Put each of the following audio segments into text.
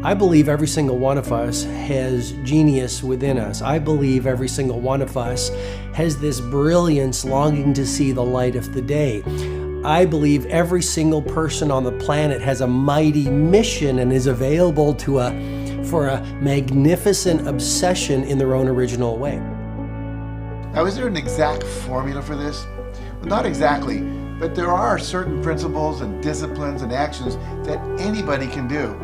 I believe every single one of us has genius within us. I believe every single one of us has this brilliance longing to see the light of the day. I believe every single person on the planet has a mighty mission and is available for a magnificent obsession in their own original way. Now, is there an exact formula for this? Well, not exactly, but there are certain principles and disciplines and actions that anybody can do.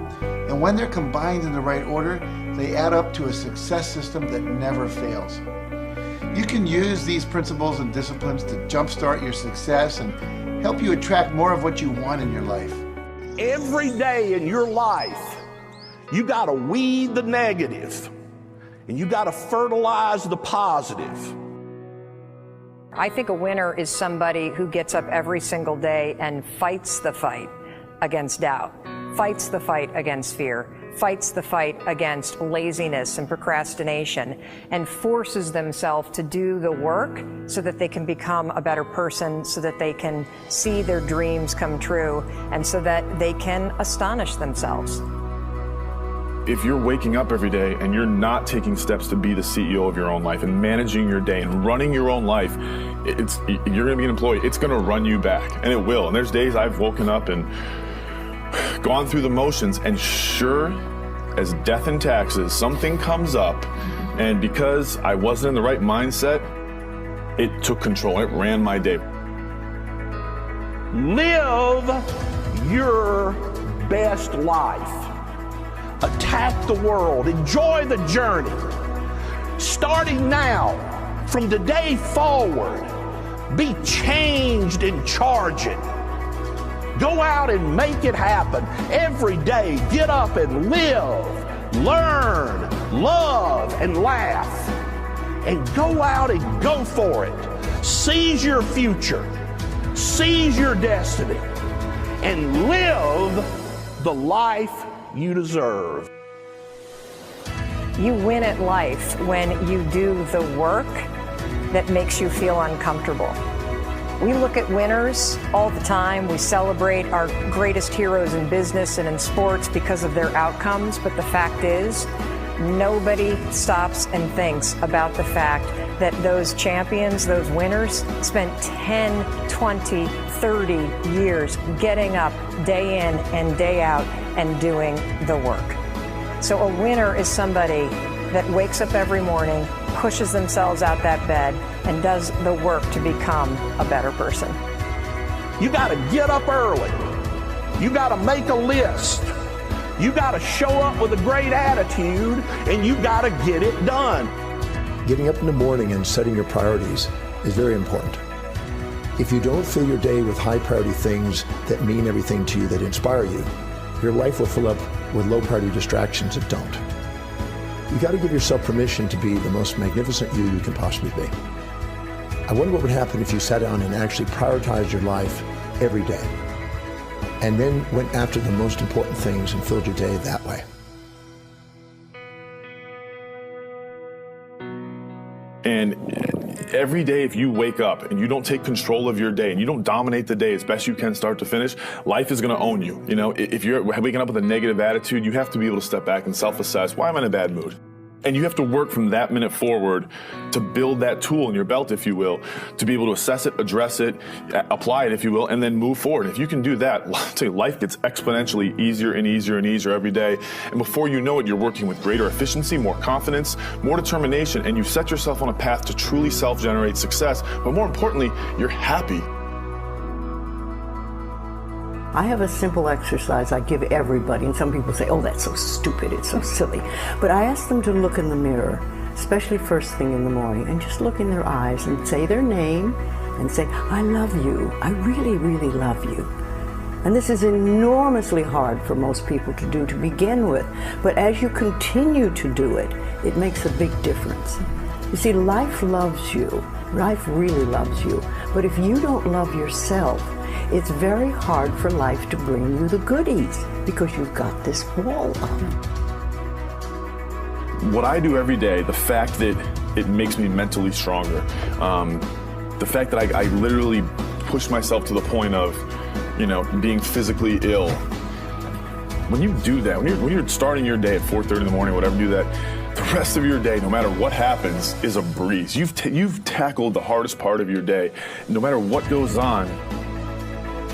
And when they're combined in the right order, they add up to a success system that never fails. You can use these principles and disciplines to jumpstart your success and help you attract more of what you want in your life. Every day in your life, you got to weed the negative and you got to fertilize the positive. I think a winner is somebody who gets up every single day and fights the fight against doubt, fights the fight against fear, fights the fight against laziness and procrastination, and forces themselves to do the work so that they can become a better person, so that they can see their dreams come true, and so that they can astonish themselves. If you're waking up every day and you're not taking steps to be the CEO of your own life and managing your day and running your own life, you're going to be an employee. It's going to run you back, and it will. And there's days I've woken up and gone through the motions, and sure as death and taxes, something comes up, and because I wasn't in the right mindset, it took control. It ran my day. Live your best life. Attack the world. Enjoy the journey. Starting now, from today forward, be changed and charging. Go out and make it happen. Every day, get up and live, learn, love, and laugh. And go out and go for it. Seize your future. Seize your destiny. And live the life you deserve. You win at life when you do the work that makes you feel uncomfortable. We look at winners all the time. We celebrate our greatest heroes in business and in sports because of their outcomes, but the fact is, nobody stops and thinks about the fact that those champions, those winners, spent 10, 20, 30 years getting up day in and day out and doing the work. So a winner is somebody that wakes up every morning, pushes themselves out that bed, and does the work to become a better person. You got to get up early. You got to make a list. You got to show up with a great attitude, and you got to get it done. Getting up in the morning and setting your priorities is very important. If you don't fill your day with high priority things that mean everything to you, that inspire you, your life will fill up with low priority distractions that don't. You got to give yourself permission to be the most magnificent you can possibly be. I wonder what would happen if you sat down and actually prioritized your life every day, and then went after the most important things and filled your day that way. And every day, if you wake up and you don't take control of your day and you don't dominate the day as best you can start to finish, life is going to own you. You know, if you're waking up with a negative attitude, you have to be able to step back and self-assess, why am I in a bad mood? And you have to work from that minute forward to build that tool in your belt, if you will, to be able to assess it, address it, apply it, if you will, and then move forward. If you can do that, I'll tell you, life gets exponentially easier and easier and easier every day. And before you know it, you're working with greater efficiency, more confidence, more determination, and you set yourself on a path to truly self-generate success. But more importantly, you're happy. I have a simple exercise I give everybody, and some people say, oh, that's so stupid, it's so silly. But I ask them to look in the mirror, especially first thing in the morning, and just look in their eyes and say their name and say, I love you, I really, really love you. And this is enormously hard for most people to do to begin with, but as you continue to do it, it makes a big difference. You see, life loves you, life really loves you, but if you don't love yourself, it's very hard for life to bring you the goodies because you've got this wall up. What I do every day, the fact that it makes me mentally stronger, the fact that I literally push myself to the point of, being physically ill, When you do that, when you're starting your day at 4:30 in the morning, whatever, do that, the rest of your day, no matter what happens, is a breeze. You've tackled the hardest part of your day. No matter what goes on,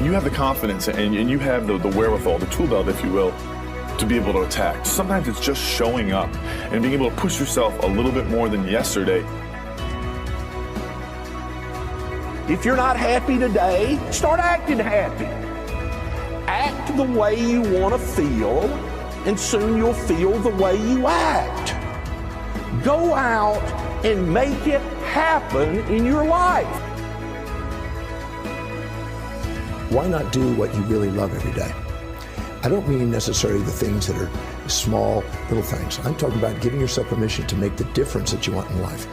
you have the confidence and you have the wherewithal, the tool belt, if you will, to be able to attack. Sometimes it's just showing up and being able to push yourself a little bit more than yesterday. If you're not happy today, start acting happy. Act the way you want to feel, and soon you'll feel the way you act. Go out and make it happen in your life. Why not do what you really love every day? I don't mean necessarily the things that are small, little things. I'm talking about giving yourself permission to make the difference that you want in life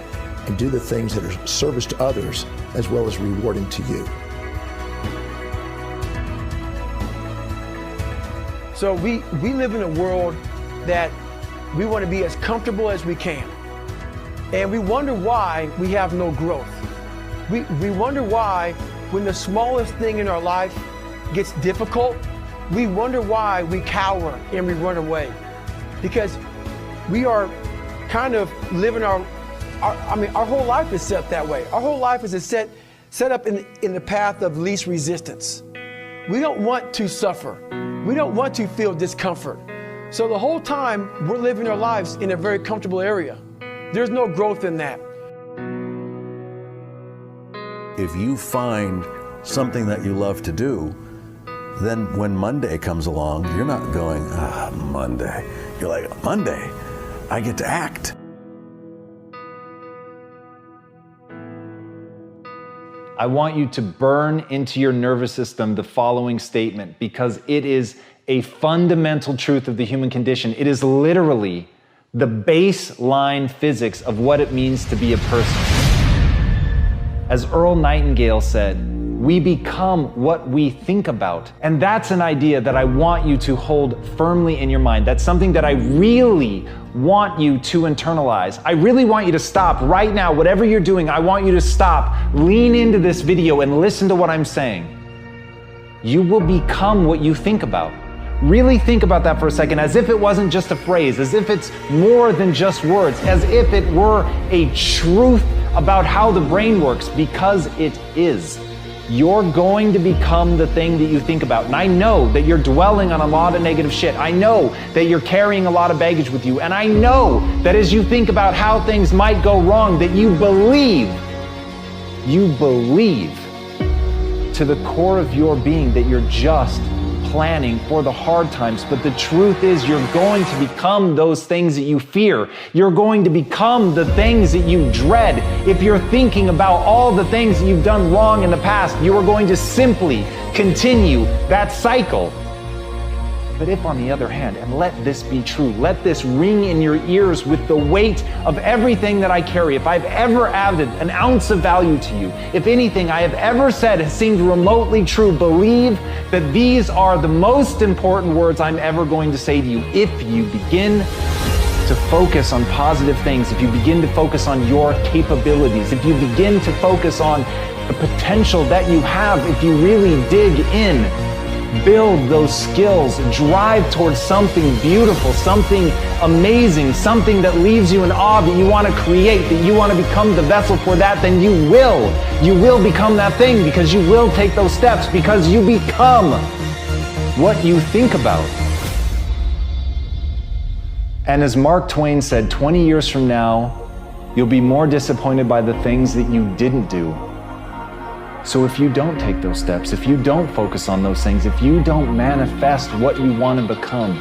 and do the things that are service to others as well as rewarding to you. So we live in a world that we want to be as comfortable as we can. And we wonder why we have no growth. We wonder why when the smallest thing in our life gets difficult, we wonder why we cower and we run away. Because we are kind of living our whole life is set that way. Our whole life is set up in the path of least resistance. We don't want to suffer. We don't want to feel discomfort. So the whole time we're living our lives in a very comfortable area. There's no growth in that. If you find something that you love to do, then when Monday comes along, you're not going, Monday. You're like, Monday, I get to act. I want you to burn into your nervous system the following statement because it is a fundamental truth of the human condition. It is literally the baseline physics of what it means to be a person. As Earl Nightingale said, we become what we think about. And that's an idea that I want you to hold firmly in your mind. That's something that I really want you to internalize. I really want you to stop right now. Whatever you're doing, I want you to stop. Lean into this video and listen to what I'm saying. You will become what you think about. Really think about that for a second, as if it wasn't just a phrase, as if it's more than just words, as if it were a truth about how the brain works, because it is. You're going to become the thing that you think about. And I know that you're dwelling on a lot of negative shit. I know that you're carrying a lot of baggage with you. And I know that as you think about how things might go wrong, that you believe to the core of your being that you're just planning for the hard times. But the truth is, you're going to become those things that you fear. You're going to become the things that you dread. If you're thinking about all the things that you've done wrong in the past, you are going to simply continue that cycle. But if, on the other hand, and let this be true, let this ring in your ears with the weight of everything that I carry, if I've ever added an ounce of value to you, if anything I have ever said has seemed remotely true, believe that these are the most important words I'm ever going to say to you. If you begin to focus on positive things, if you begin to focus on your capabilities, if you begin to focus on the potential that you have, if you really dig in, build those skills, drive towards something beautiful, something amazing, something that leaves you in awe, that you want to create, that you want to become the vessel for that, then you will become that thing, because you will take those steps, because you become what you think about. And as Mark Twain said, 20 years from now, you'll be more disappointed by the things that you didn't do. So if you don't take those steps, if you don't focus on those things, if you don't manifest what you want to become,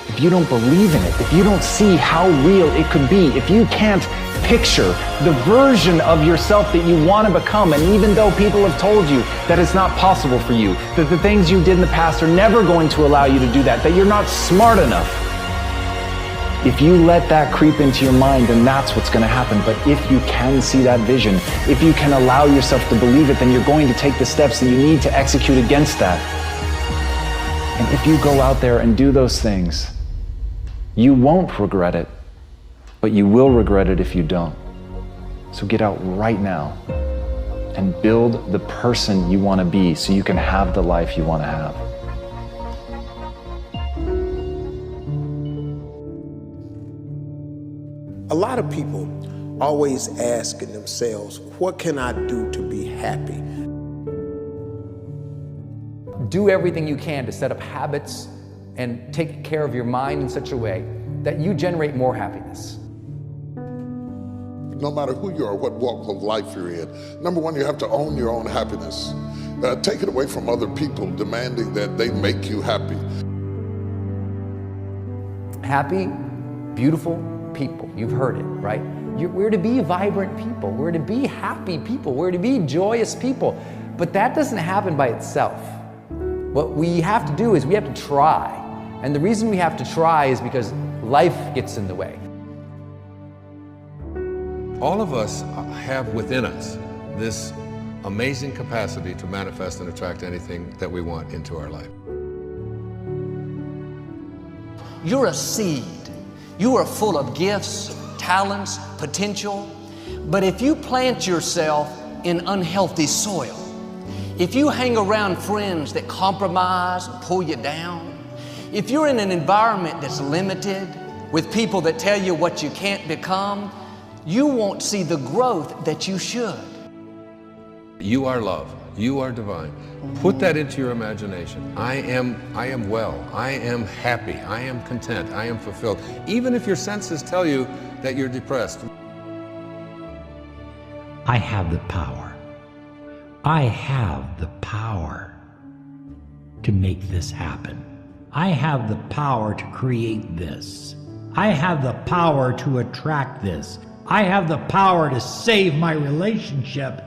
if you don't believe in it, if you don't see how real it could be, if you can't picture the version of yourself that you want to become, and even though people have told you that it's not possible for you, that the things you did in the past are never going to allow you to do that, that you're not smart enough, if you let that creep into your mind, then that's what's going to happen. But if you can see that vision, if you can allow yourself to believe it, then you're going to take the steps that you need to execute against that. And if you go out there and do those things, you won't regret it, but you will regret it if you don't. So get out right now and build the person you want to be so you can have the life you want to have. A lot of people always asking themselves, what can I do to be happy? Do everything you can to set up habits and take care of your mind in such a way that you generate more happiness. No matter who you are, what walk of life you're in, number one, you have to own your own happiness. Take it away from other people demanding that they make you happy. Happy, beautiful people. You've heard it, right? We're to be vibrant people. We're to be happy people. We're to be joyous people. But that doesn't happen by itself. What we have to do is we have to try. And the reason we have to try is because life gets in the way. All of us have within us this amazing capacity to manifest and attract anything that we want into our life. You're a seed. You are full of gifts, talents, potential. But if you plant yourself in unhealthy soil, if you hang around friends that compromise and pull you down, if you're in an environment that's limited with people that tell you what you can't become, you won't see the growth that you should. You are love. You are divine. Put that into your imagination. I am well. I am happy. I am content. I am fulfilled. Even if your senses tell you that you're depressed. I have the power. I have the power to make this happen. I have the power to create this. I have the power to attract this. I have the power to save my relationship.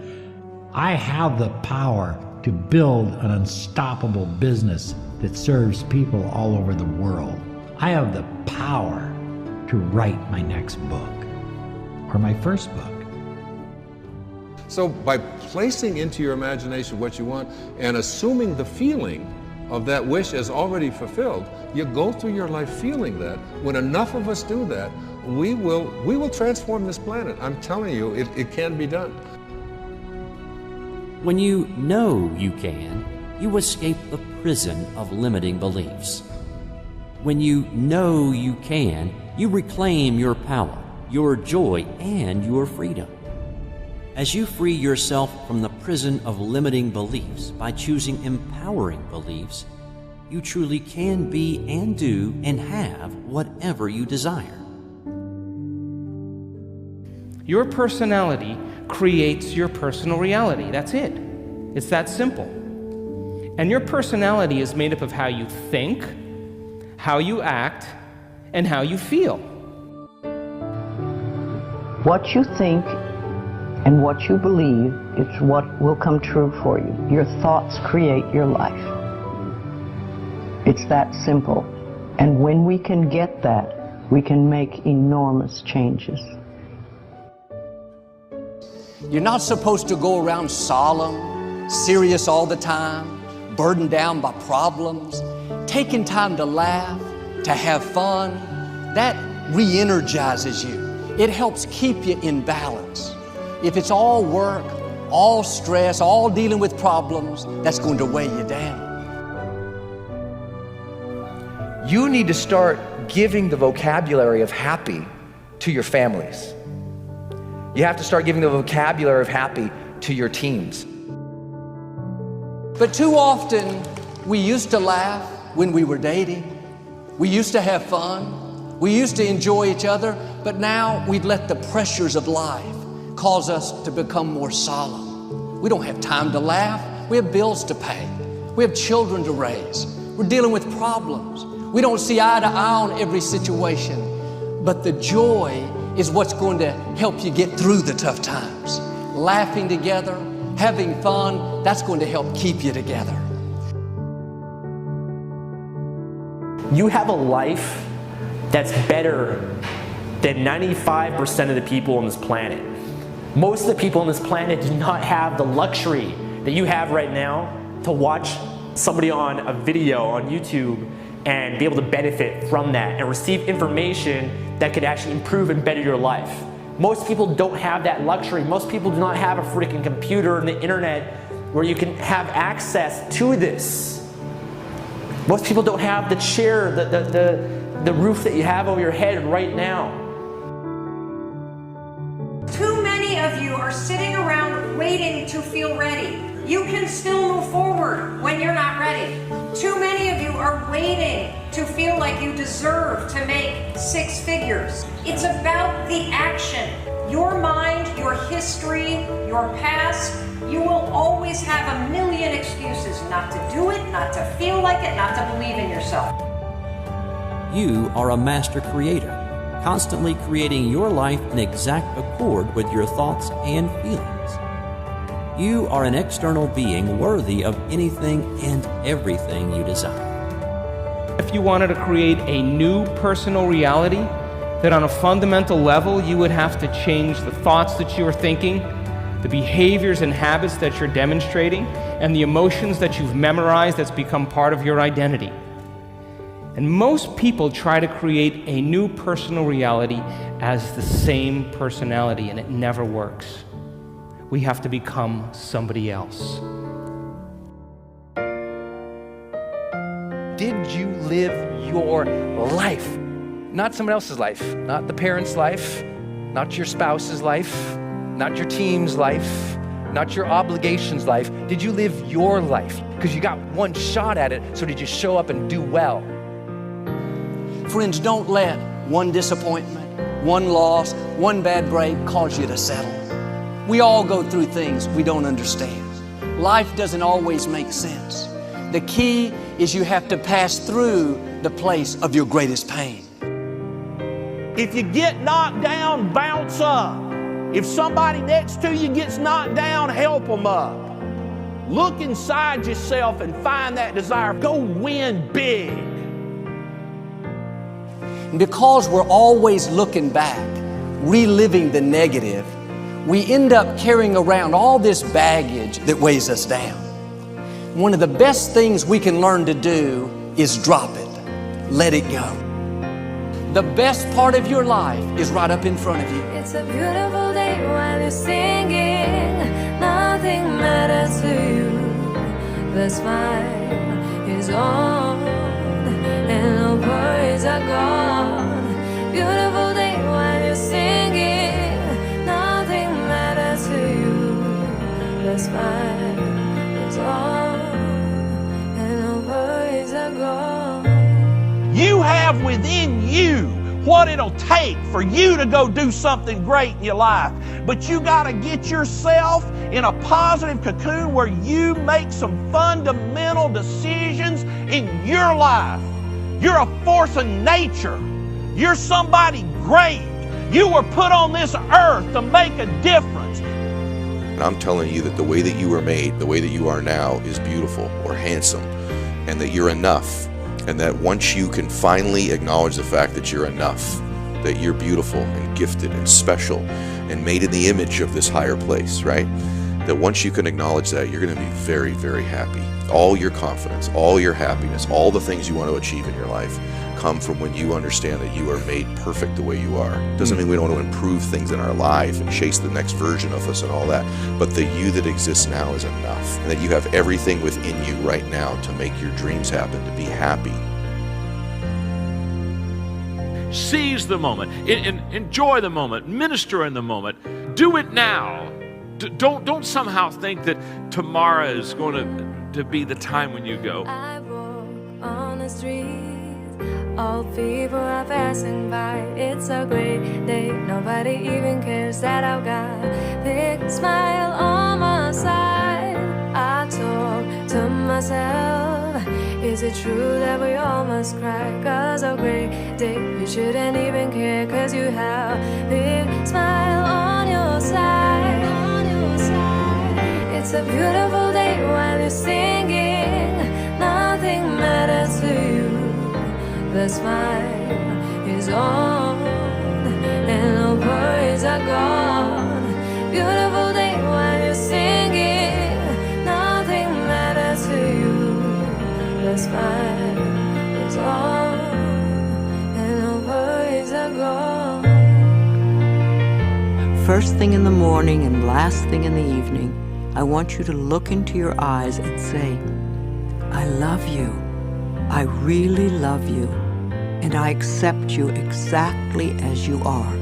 I have the power to build an unstoppable business that serves people all over the world. I have the power to write my next book or my first book. So by placing into your imagination what you want and assuming the feeling of that wish as already fulfilled, you go through your life feeling that. When enough of us do that, we will transform this planet. I'm telling you, it can be done. When you know you can, you escape the prison of limiting beliefs. When you know you can, you reclaim your power, your joy, and your freedom. As you free yourself from the prison of limiting beliefs by choosing empowering beliefs, you truly can be and do and have whatever you desire. Your personality creates your personal reality. That's it. It's that simple. And your personality is made up of how you think, how you act, and how you feel. What you think and what you believe is what will come true for you. Your thoughts create your life. It's that simple. And when we can get that, we can make enormous changes. You're not supposed to go around solemn, serious all the time, burdened down by problems. Taking time to laugh, to have fun, that re-energizes you. It helps keep you in balance. If it's all work, all stress, all dealing with problems, that's going to weigh you down. You need to start giving the vocabulary of happy to your families. You have to start giving the vocabulary of happy to your teams. But too often, we used to laugh when we were dating. We used to have fun. We used to enjoy each other. But now we've let the pressures of life cause us to become more solemn. We don't have time to laugh. We have bills to pay. We have children to raise. We're dealing with problems. We don't see eye to eye on every situation. But the joy is what's going to help you get through the tough times. Laughing together, having fun, that's going to help keep you together. You have a life that's better than 95% of the people on this planet. Most of the people on this planet do not have the luxury that you have right now to watch somebody on a video on YouTube and be able to benefit from that and receive information that could actually improve and better your life. Most people don't have that luxury. Most people do not have a freaking computer and the internet where you can have access to this. Most people don't have the chair, the roof that you have over your head right now. waiting to feel ready. You can still move forward when you're not ready. Too many of you are waiting to feel like you deserve to make 6 figures. It's about the action. Your mind, your history, your past, you will always have a million excuses not to do it, not to feel like it, not to believe in yourself. You are a master creator, constantly creating your life in exact accord with your thoughts and feelings. You are an external being worthy of anything and everything you desire. If you wanted to create a new personal reality, that on a fundamental level you would have to change the thoughts that you are thinking, the behaviors and habits that you're demonstrating, and the emotions that you've memorized that's become part of your identity. And most people try to create a new personal reality as the same personality, and it never works. We have to become somebody else. Did you live your life? Not someone else's life, not the parent's life, not your spouse's life, not your team's life, not your obligations life. Did you live your life? Because you got one shot at it, so did you show up and do well? Friends, don't let one disappointment, one loss, one bad break cause you to settle. We all go through things we don't understand. Life doesn't always make sense. The key is you have to pass through the place of your greatest pain. If you get knocked down, bounce up. If somebody next to you gets knocked down, help them up. Look inside yourself and find that desire. Go win big. Because we're always looking back, reliving the negative, we end up carrying around all this baggage that weighs us down. One of the best things we can learn to do is drop it. Let it go. The best part of your life is right up in front of you. It's a beautiful day while you're singing. Nothing matters to you. The smile is on and no worries are gone. Beautiful day while you're singing. Nothing matters to you. The smile is on and no worries are gone. You have within you what it'll take for you to go do something great in your life. But you got to get yourself in a positive cocoon where you make some fundamental decisions in your life. You're a force of nature. You're somebody great. You were put on this earth to make a difference. And I'm telling you that the way that you were made, the way that you are now, is beautiful or handsome, and that you're enough. And that once you can finally acknowledge the fact that you're enough, that you're beautiful and gifted and special and made in the image of this higher place, right? That once you can acknowledge that, you're going to be very, very happy. All your confidence, all your happiness, all the things you want to achieve in your life come from when you understand that you are made perfect the way you are. Doesn't mean we don't want to improve things in our life and chase the next version of us and all that, but the you that exists now is enough, and that you have everything within you right now to make your dreams happen, to be happy. Seize the moment, enjoy the moment, minister in the moment, do it now. Don't somehow think that tomorrow is going to be the time when you go. I walk on the street. All people are passing by. It's a great day. Nobody even cares that I've got a big smile on my side. I talk to myself. Is it true that we all must cry? 'Cause a great day, you shouldn't even care. 'Cause you have a big smile on your side. It's a beautiful day while you're singing. Nothing matters to you. The smile is on and no worries are gone. Beautiful day while you're singing. Nothing matters to you. The smile is on and no worries are gone. First thing in the morning and last thing in the evening, I want you to look into your eyes and say, I love you. I really love you. And I accept you exactly as you are.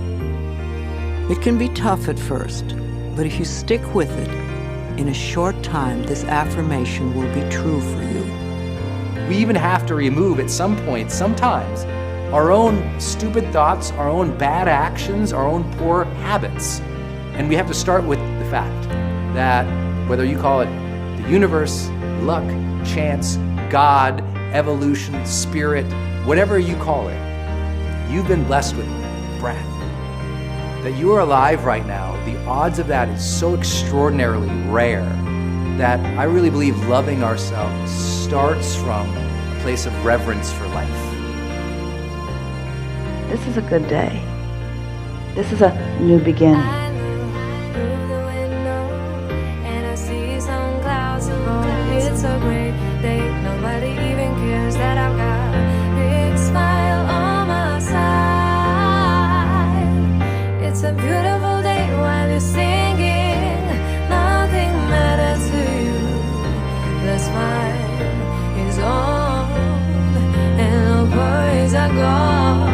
It can be tough at first, but if you stick with it, in a short time, this affirmation will be true for you. We even have to remove at some point, sometimes, our own stupid thoughts, our own bad actions, our own poor habits. And we have to start with the fact that whether you call it the universe, luck, chance, God, evolution, spirit, whatever you call it, you've been blessed with breath. That you are alive right now, the odds of that is so extraordinarily rare that I really believe loving ourselves starts from a place of reverence for life. This is a good day. This is a new beginning. It's a great day. Nobody even cares that I've got a big smile on my side. It's a beautiful day while you're singing. Nothing matters to you. The smile is on and the worries are gone.